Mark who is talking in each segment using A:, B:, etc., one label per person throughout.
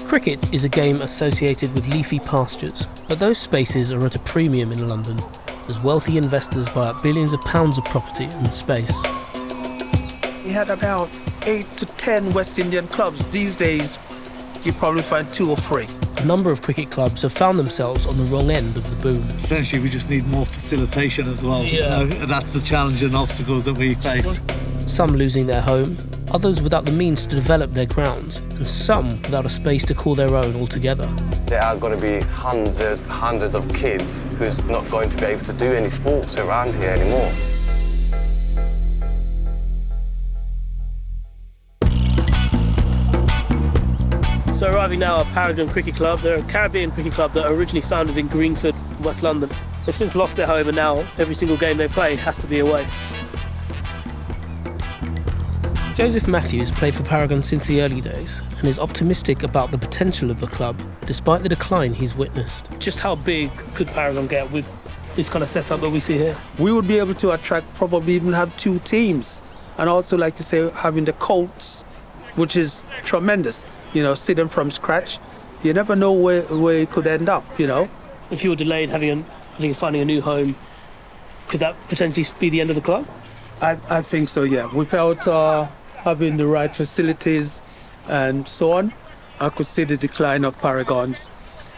A: Cricket is a game associated with leafy pastures, but those spaces are at a premium in London as wealthy investors buy up billions of pounds of property and space.
B: We had about 8 to 10 West Indian clubs. These days, you probably find 2 or 3.
A: A number of cricket clubs have found themselves on the wrong end of the boom.
C: Essentially, we just need more facilitation as well.
A: Yeah.
C: And that's the challenge and obstacles that we face.
A: Some losing their home, others without the means to develop their grounds, and some without a space to call their own altogether.
D: There are going to be hundreds of kids who's not going to be able to do any sports around here anymore.
A: So arriving now at Paragon Cricket Club. They're a Caribbean cricket club that are originally founded in Greenford, West London. They've since lost their home and now every single game they play has to be away. Joseph Matthews played for Paragon since the early days and is optimistic about the potential of the club despite the decline he's witnessed. Just how big could Paragon get with this kind of setup that we see here?
B: We would be able to attract, probably even have 2 teams. And also, like to say, having the coats, which is tremendous. You know, sitting from scratch. You never know where it could end up, you know.
A: If you were delayed finding a new home, could that potentially be the end of the club?
B: I think so, yeah. Without having the right facilities and so on, I could see the decline of Paragons.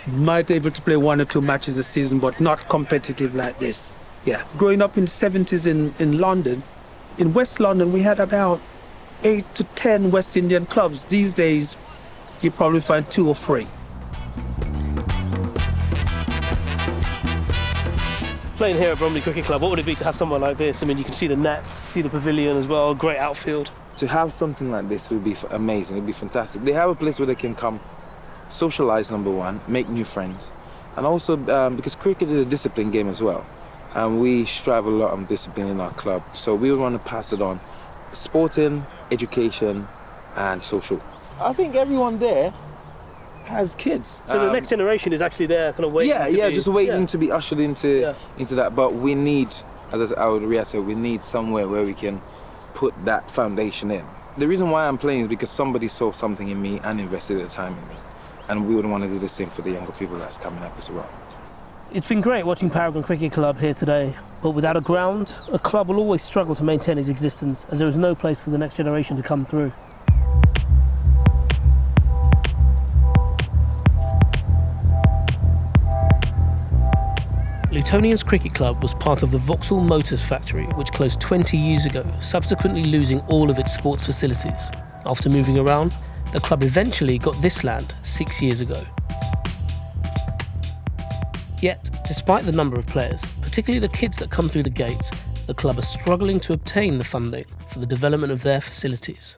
B: Might be able to play 1 or 2 matches a season, but not competitive like this. Yeah. Growing up in the 70s in London, in West London, we had about 8 to 10 West Indian clubs. These days, you probably find 2 or 3.
A: Playing here at Bromley Cricket Club, what would it be to have someone like this? I mean, you can see the nets, see the pavilion as well, great outfield.
E: To have something like this would be amazing, it would be fantastic. They have a place where they can come, socialise, number one, make new friends. And also, because cricket is a discipline game as well, and we strive a lot on discipline in our club. So we want to pass it on. Sporting, education, and social. I think everyone there has kids.
A: So the next generation is actually there, kind of waiting.
E: Just waiting to be ushered into that. But we need, as I would reassert, we need somewhere where we can put that foundation in. The reason why I'm playing is because somebody saw something in me and invested their time in me, and we would want to do the same for the younger people that's coming up as well.
A: It's been great watching Paragon Cricket Club here today, but without a ground, a club will always struggle to maintain its existence as there is no place for the next generation to come through. Lutonis Cricket Club was part of the Vauxhall Motors factory, which closed 20 years ago, subsequently losing all of its sports facilities. After moving around, the club eventually got this land 6 years ago. Yet, despite the number of players, particularly the kids that come through the gates, the club are struggling to obtain the funding for the development of their facilities.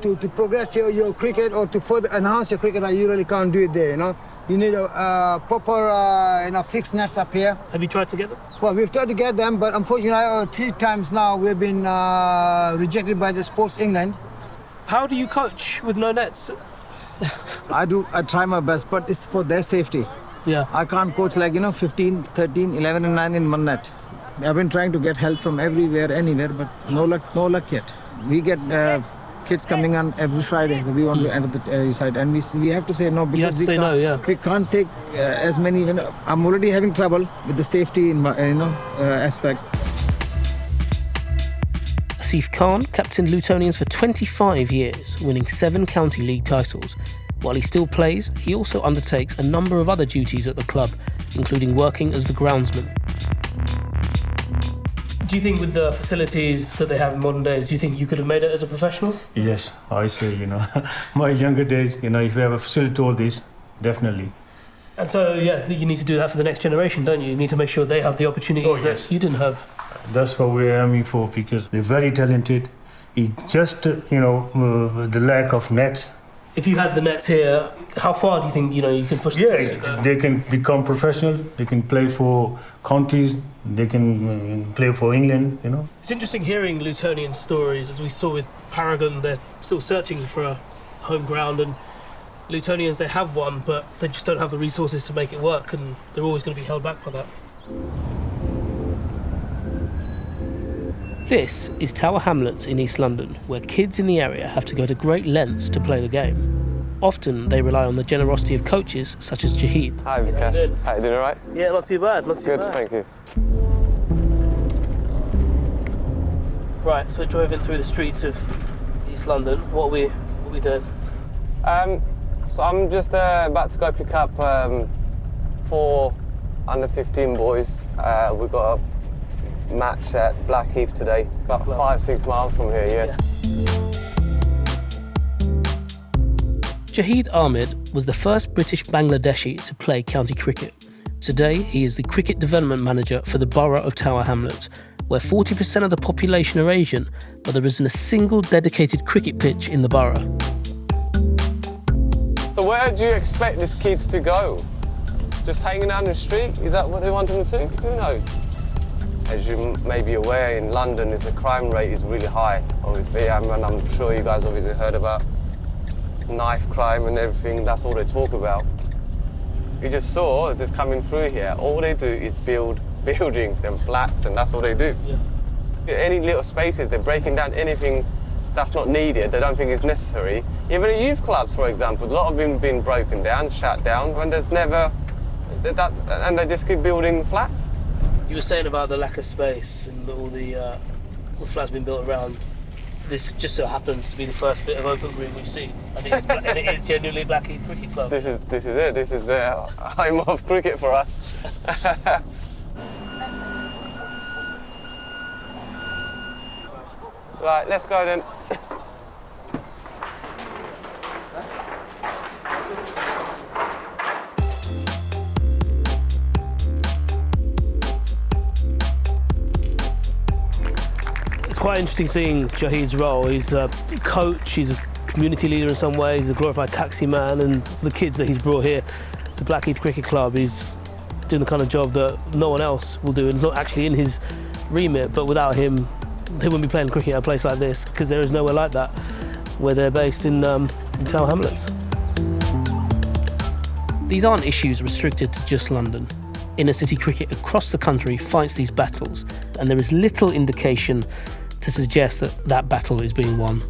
F: To progress your cricket or to further enhance your cricket, you really can't do it there, you know. You need a proper, fixed nets up here.
A: Have you tried to get them?
F: Well, we've tried to get them, but unfortunately 3 times now we've been rejected by the Sports England.
A: How do you coach with no nets?
F: I try my best, but it's for their safety.
A: Yeah.
F: I can't coach 15, 13, 11 and 9 in one net. I've been trying to get help from everywhere, anywhere, but no luck yet. We get kids coming on every Friday. We want to enter the side, and we have to say no because we can't take as many. I'm already having trouble with the safety aspect.
A: Asif Khan captained Lutonis for 25 years, winning 7 county league titles. While he still plays, he also undertakes a number of other duties at the club, including working as the groundsman. Do you think with the facilities that they have in modern days, do you think you could have made it as a professional?
G: Yes, I say, my younger days, if you have a facility all this, definitely.
A: And so, you need to do that for the next generation, don't you? You need to make sure they have the opportunities that you didn't have.
G: That's what we're aiming for, because they're very talented. It's just, the lack of nets.
A: If you had the nets here, how far do you think, you can push them?
G: Yeah, they can become professional, they can play for counties, they can play for England,
A: It's interesting hearing Lutonian stories, as we saw with Paragon. They're still searching for a home ground, and Lutonians, they have one, but they just don't have the resources to make it work, and they're always going to be held back by that. This is Tower Hamlets in East London, where kids in the area have to go to great lengths to play the game. Often they rely on the generosity of coaches such as Jahid.
D: Hi, Vikash. How you doing, all right?
A: Yeah, not too bad, not too
D: Good,
A: bad.
D: thank you.
A: Right, so we're driving through the streets of East London. What are we doing?
D: So I'm just about to go pick up 4 under 15 boys. We've got a match at Blackheath today, about 5-6 miles from here, yes.
A: Jahid Ahmed was the first British Bangladeshi to play county cricket. Today, he is the cricket development manager for the borough of Tower Hamlets, where 40% of the population are Asian, but there isn't a single dedicated cricket pitch in the borough.
D: So where do you expect these kids to go? Just hanging out in the street? Is that what they want them to do? Who knows? As you may be aware, in London, the crime rate is really high, obviously, and I'm sure you guys obviously heard about knife crime and everything. That's all they talk about. You just saw just coming through here, all they do is build buildings and flats, and that's all they do. Yeah. Any little spaces, they're breaking down anything that's not needed, they don't think is necessary. Even in youth clubs, for example, a lot of them been broken down, shut down, when there's never, and they just keep building flats.
A: You were saying about the lack of space and all the flats being built around. This just so happens to be the first bit of open green we've seen. And it is genuinely Blackheath Cricket Club.
D: This is it. This is the home of cricket for us. Right, let's go then.
A: It's quite interesting seeing Jahid's role. He's a coach, he's a community leader in some ways, he's a glorified taxi man, and the kids that he's brought here to Blackheath Cricket Club, he's doing the kind of job that no one else will do, and it's not actually in his remit, but without him, they wouldn't be playing cricket at a place like this, because there is nowhere like that where they're based in Tower Hamlets. These aren't issues restricted to just London. Inner city cricket across the country fights these battles, and there is little indication to suggest that that battle is being won.